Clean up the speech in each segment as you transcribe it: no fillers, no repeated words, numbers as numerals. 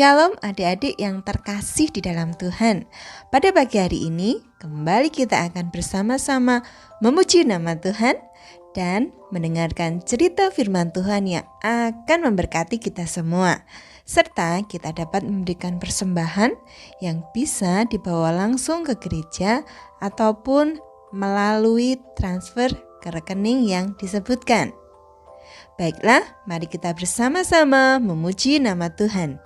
Shalom adik-adik yang terkasih di dalam Tuhan. Pada pagi hari ini, kembali kita akan bersama-sama memuji nama Tuhan dan mendengarkan cerita firman Tuhan yang akan memberkati kita semua. Serta kita dapat memberikan persembahan yang bisa dibawa langsung ke gereja ataupun melalui transfer ke rekening yang disebutkan. Baiklah, mari kita bersama-sama memuji nama Tuhan.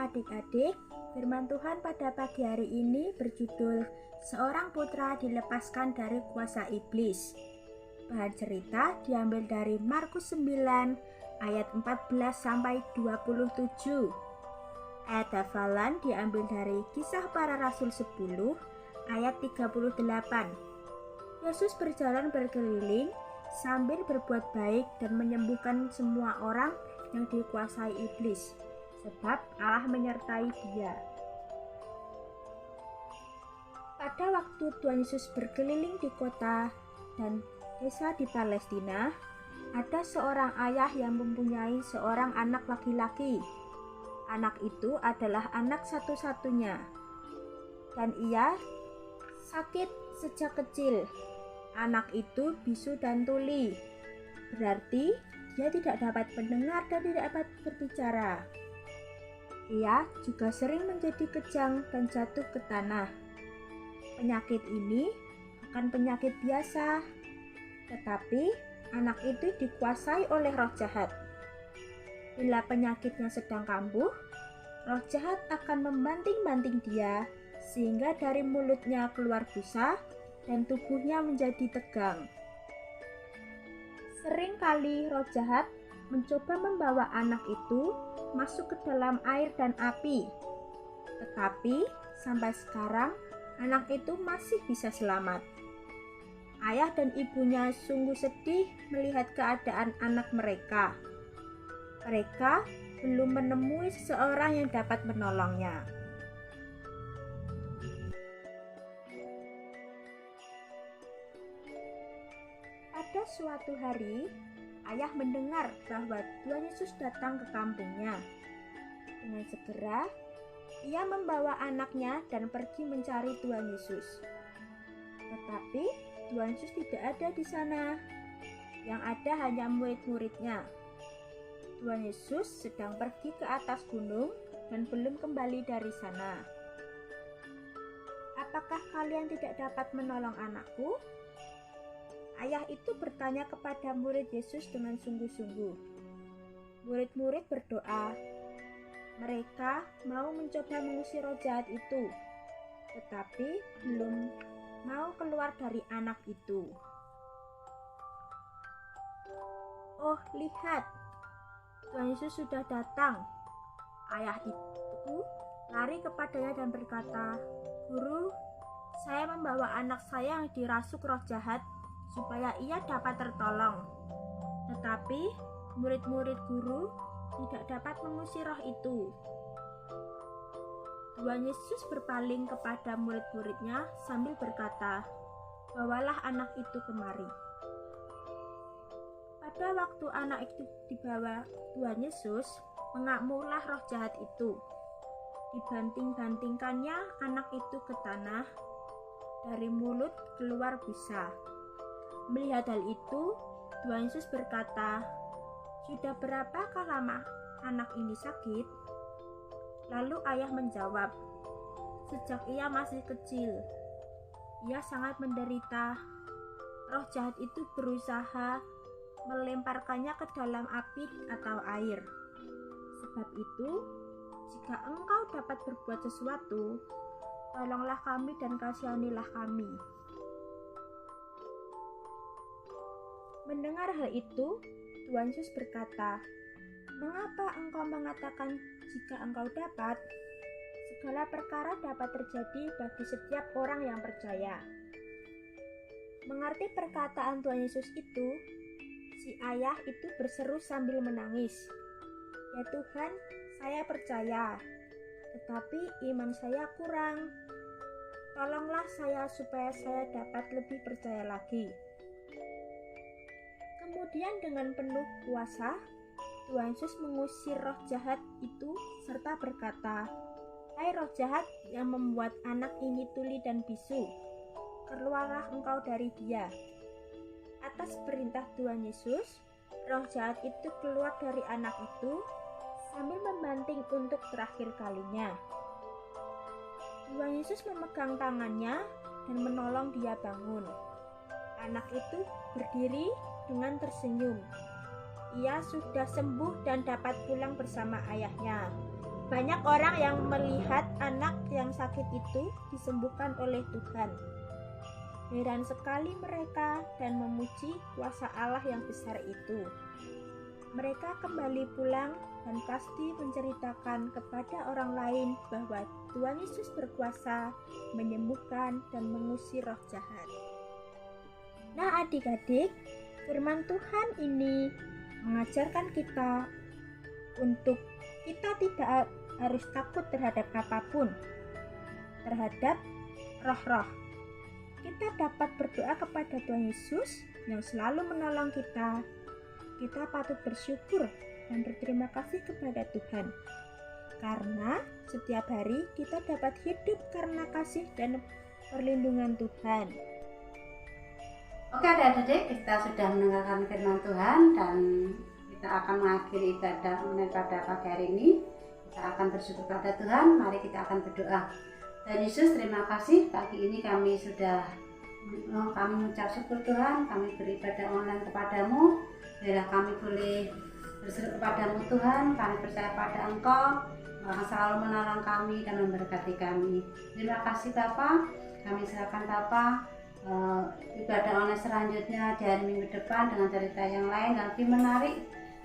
Adik-adik, firman Tuhan pada pagi hari ini berjudul Seorang Putra Dilepaskan dari Kuasa Iblis. Bahan cerita diambil dari Markus 9 ayat 14 sampai 27. Ayat hafalan diambil dari Kisah Para Rasul 10 ayat 38. Yesus berjalan berkeliling sambil berbuat baik dan menyembuhkan semua orang yang dikuasai iblis, sebab Allah menyertai dia. Pada waktu Tuhan Yesus berkeliling di kota dan desa di Palestina, ada seorang ayah yang mempunyai seorang anak laki-laki. Anak itu adalah anak satu-satunya, dan ia sakit sejak kecil. Anak itu bisu dan tuli, berarti dia tidak dapat mendengar dan tidak dapat berbicara. Ia juga sering menjadi kejang dan jatuh ke tanah. Penyakit ini bukan penyakit biasa, tetapi anak itu dikuasai oleh roh jahat. Bila penyakitnya sedang kambuh, roh jahat akan membanting-banting dia sehingga dari mulutnya keluar busa dan tubuhnya menjadi tegang. Seringkali roh jahat mencoba membawa anak itu masuk ke dalam air dan api. Tetapi sampai sekarang anak itu masih bisa selamat. Ayah dan ibunya sungguh sedih melihat keadaan anak mereka. Mereka belum menemui seseorang yang dapat menolongnya. Pada suatu hari, ayah mendengar bahwa Tuhan Yesus datang ke kampungnya. Dengan segera, ia membawa anaknya dan pergi mencari Tuhan Yesus. Tetapi Tuhan Yesus tidak ada di sana. Yang ada hanya murid-muridnya. Tuhan Yesus sedang pergi ke atas gunung dan belum kembali dari sana. Apakah kalian tidak dapat menolong anakku? Ayah itu bertanya kepada murid Yesus dengan sungguh-sungguh. Murid-murid berdoa. Mereka mau mencoba mengusir roh jahat itu, tetapi belum mau keluar dari anak itu. Oh, lihat, Tuhan Yesus sudah datang. Ayah itu lari kepadanya dan berkata, "Guru, saya membawa anak saya yang dirasuk roh jahat supaya ia dapat tertolong. Tetapi murid-murid guru tidak dapat mengusir roh itu." Tuhan Yesus berpaling kepada murid-muridnya sambil berkata, "Bawalah anak itu kemari." Pada waktu anak itu dibawa Tuhan Yesus, mengamuklah roh jahat itu. Dibanting-bantingkannya anak itu ke tanah, dari mulut keluar busa. Melihat hal itu, Tuhan Yesus berkata, "Sudah berapakah lama anak ini sakit?" Lalu ayah menjawab, "Sejak ia masih kecil, ia sangat menderita. Roh jahat itu berusaha melemparkannya ke dalam api atau air. Sebab itu, jika engkau dapat berbuat sesuatu, tolonglah kami dan kasihanilah kami." Mendengar hal itu, Tuhan Yesus berkata, "Mengapa engkau mengatakan jika engkau dapat? Segala perkara dapat terjadi bagi setiap orang yang percaya." Mengerti perkataan Tuhan Yesus itu, si ayah itu berseru sambil menangis, "Ya Tuhan, saya percaya, tetapi iman saya kurang. Tolonglah saya supaya saya dapat lebih percaya lagi." Kemudian dengan penuh kuasa, Tuhan Yesus mengusir roh jahat itu serta berkata, "Hai roh jahat yang membuat anak ini tuli dan bisu, keluarlah engkau dari dia." Atas perintah Tuhan Yesus, roh jahat itu keluar dari anak itu sambil membanting untuk terakhir kalinya. Tuhan Yesus memegang tangannya dan menolong dia bangun. Anak itu berdiri dengan tersenyum. Ia sudah sembuh dan dapat pulang bersama ayahnya. Banyak orang yang melihat anak yang sakit itu disembuhkan oleh Tuhan. Heran sekali mereka dan memuji kuasa Allah yang besar itu. Mereka kembali pulang dan pasti menceritakan kepada orang lain bahwa Tuhan Yesus berkuasa menyembuhkan dan mengusir roh jahat. Nah, adik-adik, firman Tuhan ini mengajarkan kita untuk kita tidak harus takut terhadap apapun, terhadap roh-roh. Kita dapat berdoa kepada Tuhan Yesus yang selalu menolong kita. Kita patut bersyukur dan berterima kasih kepada Tuhan, karena setiap hari kita dapat hidup karena kasih dan perlindungan Tuhan. Oke adik-adik, kita sudah mendengarkan firman Tuhan dan kita akan mengakhiri ibadah online pada pagi hari ini. Kita akan bersyukur pada Tuhan, mari kita akan berdoa. Dan Yesus, terima kasih pagi ini kami mengucap syukur Tuhan, kami beribadah online kepadamu. Biarlah kami boleh berseru kepadamu Tuhan, kami percaya pada Engkau akan selalu menolong kami dan memberkati kami. Terima kasih Bapa, kami serahkan Bapa ibadah online selanjutnya di hari Minggu depan dengan cerita yang lain dan lebih menarik,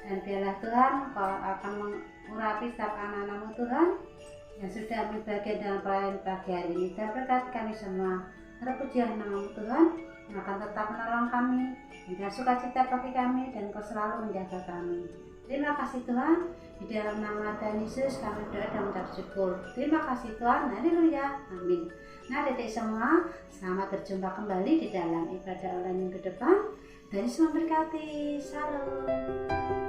dan biarlah Tuhan Kau akan mengurapi setiap anak-anak-Mu Tuhan yang sudah ambil bagian dalam pelayanan pagi hari ini, dan berkati kami semua. Terpujilah nama-Mu Tuhan yang akan tetap menolong kami, dengan sukacita bagi kami, dan Kau selalu menjaga kami. Terima kasih Tuhan, di dalam nama Tuhan Yesus kami berdoa dan mengucap syukur. Terima kasih Tuhan, haleluya, amin. Nah adik-adik semua, selamat berjumpa kembali di dalam ibadah online minggu depan. Dan Yesus memberkati, salam.